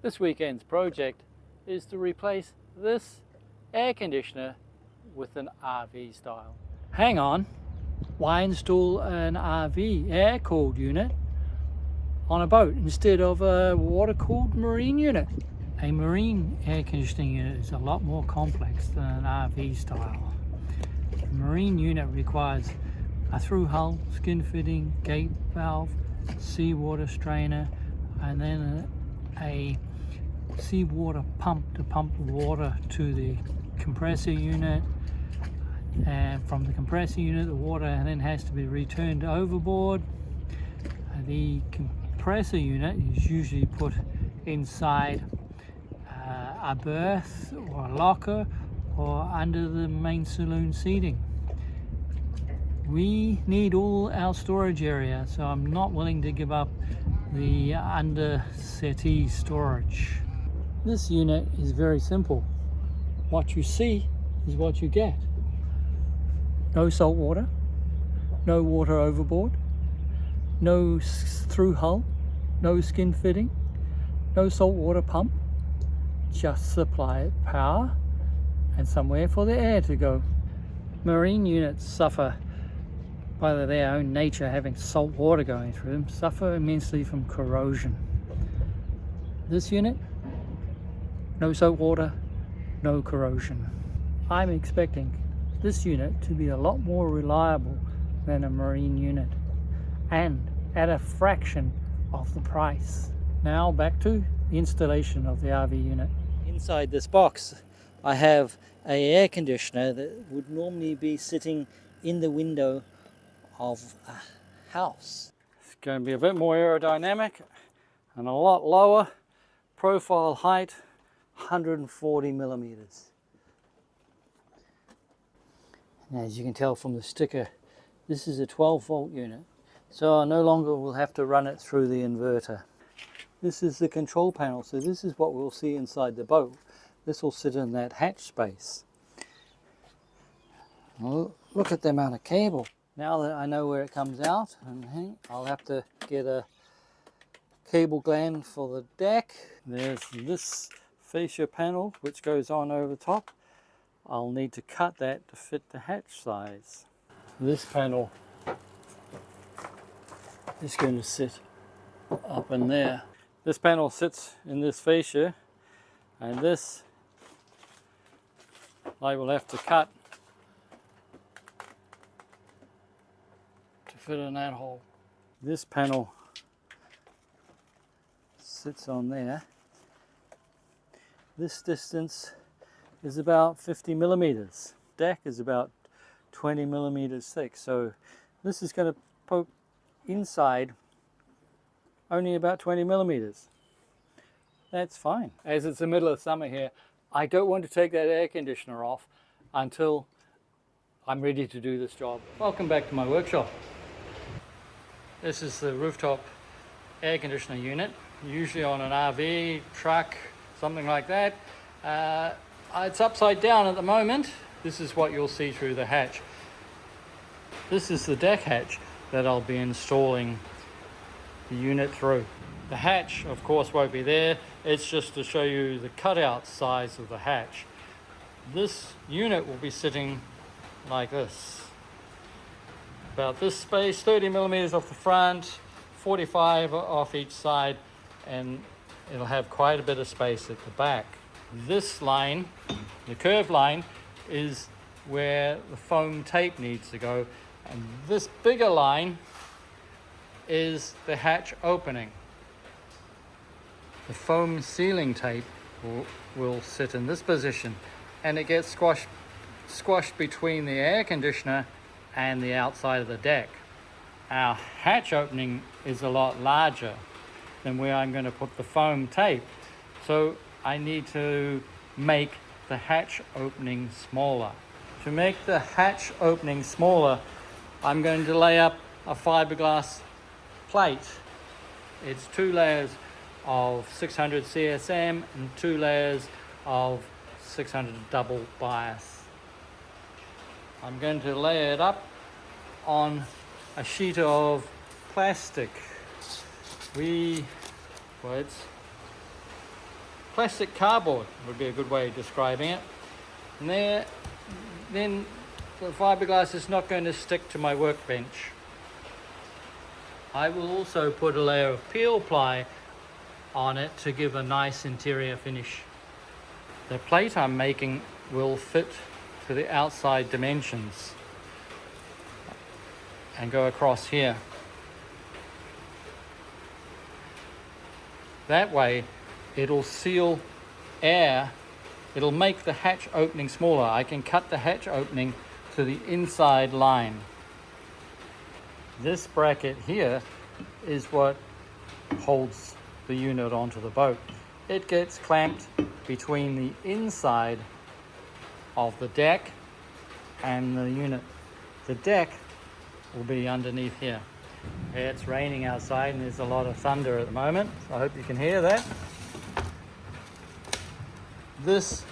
This weekend's project is to replace this air conditioner with an RV style. Hang on, why install an RV air-cooled unit on a boat instead of a water-cooled marine unit? A marine air conditioning unit is a lot more complex than an RV style. A marine unit requires a through hull, skin fitting, gate valve, seawater strainer, and then a seawater pump to pump water to the compressor unit, and from the compressor unit the water then has to be returned overboard. The compressor unit is usually put inside a berth or a locker or under the main saloon seating. We need all our storage area, so I'm not willing to give up the under settee storage. This unit is very simple. What you see is what you get. No salt water, no water overboard, no through hull, no skin fitting, no salt water pump, just supply power and somewhere for the air to go. Marine units suffer, by their own nature, having salt water going through them, suffer immensely from corrosion. This unit, no salt water, no corrosion. I'm expecting this unit to be a lot more reliable than a marine unit, and at a fraction of the price. Now back to the installation of the RV unit. Inside this box I have an air conditioner that would normally be sitting in the window of a house. It's going to be a bit more aerodynamic and a lot lower. Profile height 140 millimeters. And as you can tell from the sticker, this is a 12-volt unit, so I no longer will have to run it through the inverter. This is the control panel, so this is what we'll see inside the boat. This will sit in that hatch space. Well, look at the amount of cable. Now that I know where it comes out, I'll have to get a cable gland for the deck. There's this fascia panel which goes on over top. I'll need to cut that to fit the hatch size. This panel is going to sit up in there. This panel sits in this fascia, and this I will have to cut to fit in that hole. This panel sits on there. This distance is about 50 millimeters. Deck is about 20 millimeters thick, so this is going to poke inside only about 20 millimeters. That's fine. As it's the middle of summer here, I don't want to take that air conditioner off until I'm ready to do this job. Welcome back to my workshop. This is the rooftop air conditioner unit, usually on an RV, truck, something like that. It's upside down at the moment. This is what you'll see through the hatch. This is the deck hatch that I'll be installing the unit through. The hatch, of course, won't be there. It's just to show you the cutout size of the hatch. This unit will be sitting like this. About this space, 30 millimeters off the front, 45 off each side, and it'll have quite a bit of space at the back. This line, the curved line, is where the foam tape needs to go, and this bigger line is the hatch opening. The foam sealing tape will sit in this position, and it gets squashed between the air conditioner and the outside of the deck. Our hatch opening is a lot larger than where I'm going to put the foam tape, so I need to make the hatch opening smaller. To make the hatch opening smaller, I'm going to lay up a fiberglass plate. It's 2 layers of 600 CSM and 2 layers of 600 double bias. I'm going to lay it up on a sheet of plastic. It's plastic cardboard would be a good way of describing it. And there, then the fiberglass is not going to stick to my workbench. I will also put a layer of peel ply on it to give a nice interior finish. The plate I'm making will fit to the outside dimensions and go across here. That way it'll seal air, it'll make the hatch opening smaller. I can cut the hatch opening to the inside line. This bracket here is what holds the unit onto the boat. It gets clamped between the inside of the deck and the unit. The deck will be underneath here. It's raining outside and there's a lot of thunder at the moment, so I hope you can hear that. This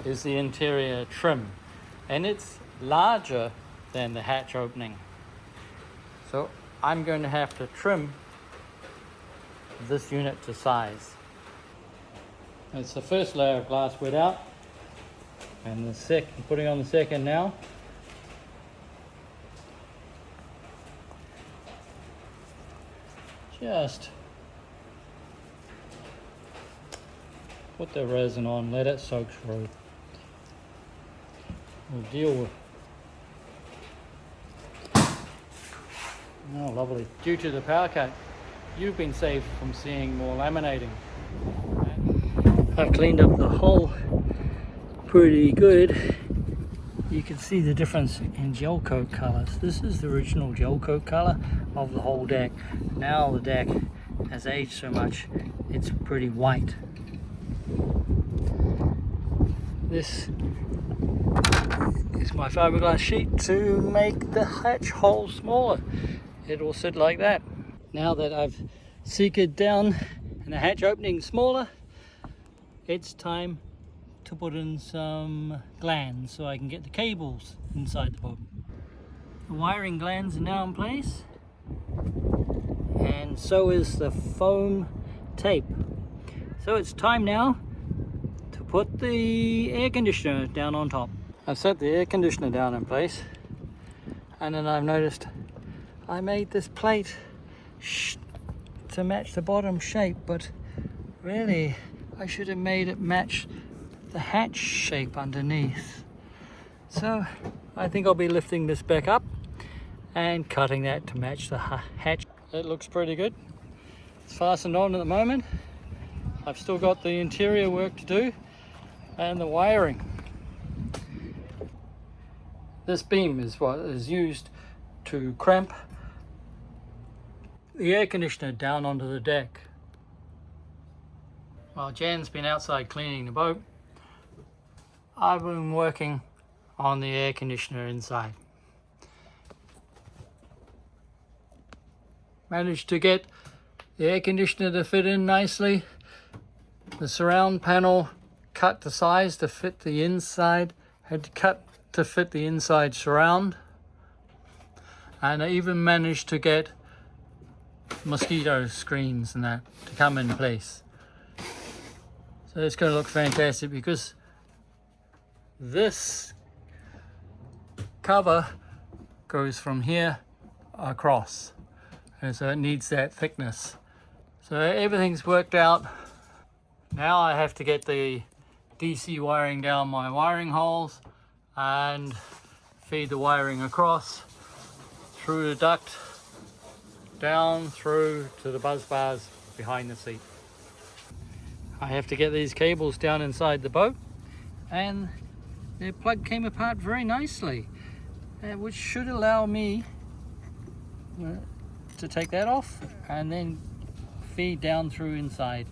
is the interior trim, and it's larger than the hatch opening. So I'm going to have to trim this unit to size. It's the first layer of glass wet out, and the second, putting on the second now. Just put the resin on, let it soak through. We'll deal with. Oh, lovely. Due to the power cut, you've been saved from seeing more laminating. I've cleaned up the hull pretty good. You can see the difference in gel coat colors. This is the original gel coat color of the whole deck. Now the deck has aged so much, it's pretty white. This is my fiberglass sheet to make the hatch hole smaller. It will sit like that. Now that I've secured down and the hatch opening smaller, it's time to put in some glands so I can get the cables inside the boat. The wiring glands are now in place, and so is the foam tape. So it's time now to put the air conditioner down on top. I've set the air conditioner down in place, and then I've noticed I made this plate to match the bottom shape, but really I should have made it match the hatch shape underneath. So I think I'll be lifting this back up and cutting that to match the hatch. It looks pretty good. It's fastened on at the moment. I've still got the interior work to do and the wiring. This beam is what is used to cramp the air conditioner down onto the deck. While Jan's been outside cleaning the boat, I've been working on the air conditioner inside. Managed to get the air conditioner to fit in nicely. The surround panel cut to size to fit the inside, had to cut to fit the inside surround. And I even managed to get mosquito screens and that to come in place. So it's going to look fantastic because this cover goes from here across, and so it needs that thickness. So everything's worked out. Now I have to get the DC wiring down my wiring holes and feed the wiring across through the duct down through to the buzz bars behind the seat. I have to get these cables down inside the boat, and their plug came apart very nicely, which should allow me to take that off and then feed down through inside.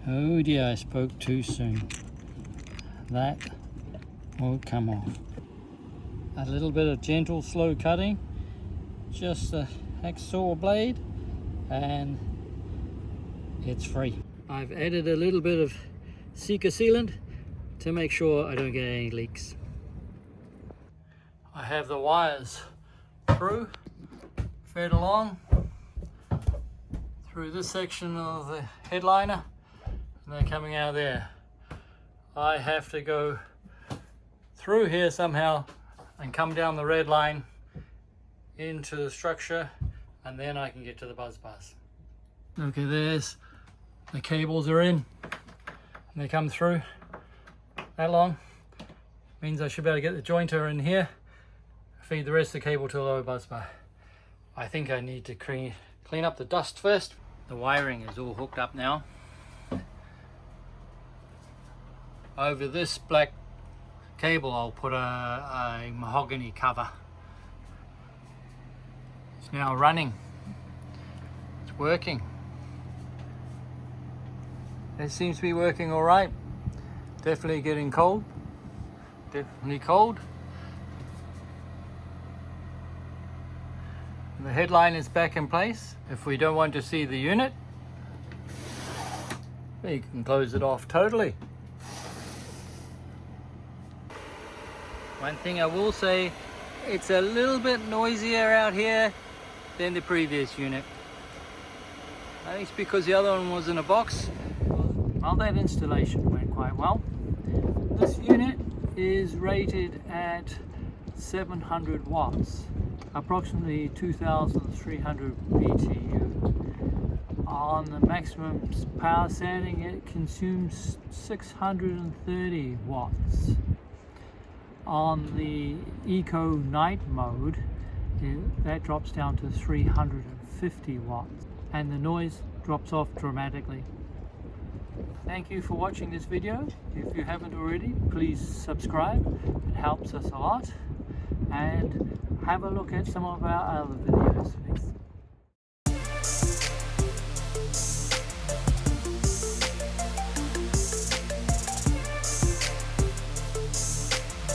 Oh dear, I spoke too soon. That won't come off. A little bit of gentle slow cutting, just a hacksaw blade, and it's free. I've added a little bit of Sika sealant to make sure I don't get any leaks. I have the wires through, fed along through this section of the headliner, and they're coming out there. I have to go through here somehow and come down the red line into the structure, and then I can get to the buzz bars. Okay, there's the cables are in, and they come through that long. Means I should be able to get the jointer in here, feed the rest of the cable to a lower buzz bar. I think I need to clean up the dust first. The wiring is all hooked up now. Over this black cable I'll put a mahogany cover. It's now running. It's working. It seems to be working all right. Definitely getting cold. Definitely cold. The headline is back in place. If we don't want to see the unit, you can close it off totally. One thing I will say, it's a little bit noisier out here than the previous unit. I think it's because the other one was in a box. Well, that installation went quite well. This unit is rated at 700 watts, approximately 2,300 BTU. On the maximum power setting, it consumes 630 watts. On the Eco Night mode, that drops down to 350 watts, and the noise drops off dramatically. Thank you for watching this video. If you haven't already, please subscribe. It helps us a lot. And have a look at some of our other videos. Thanks.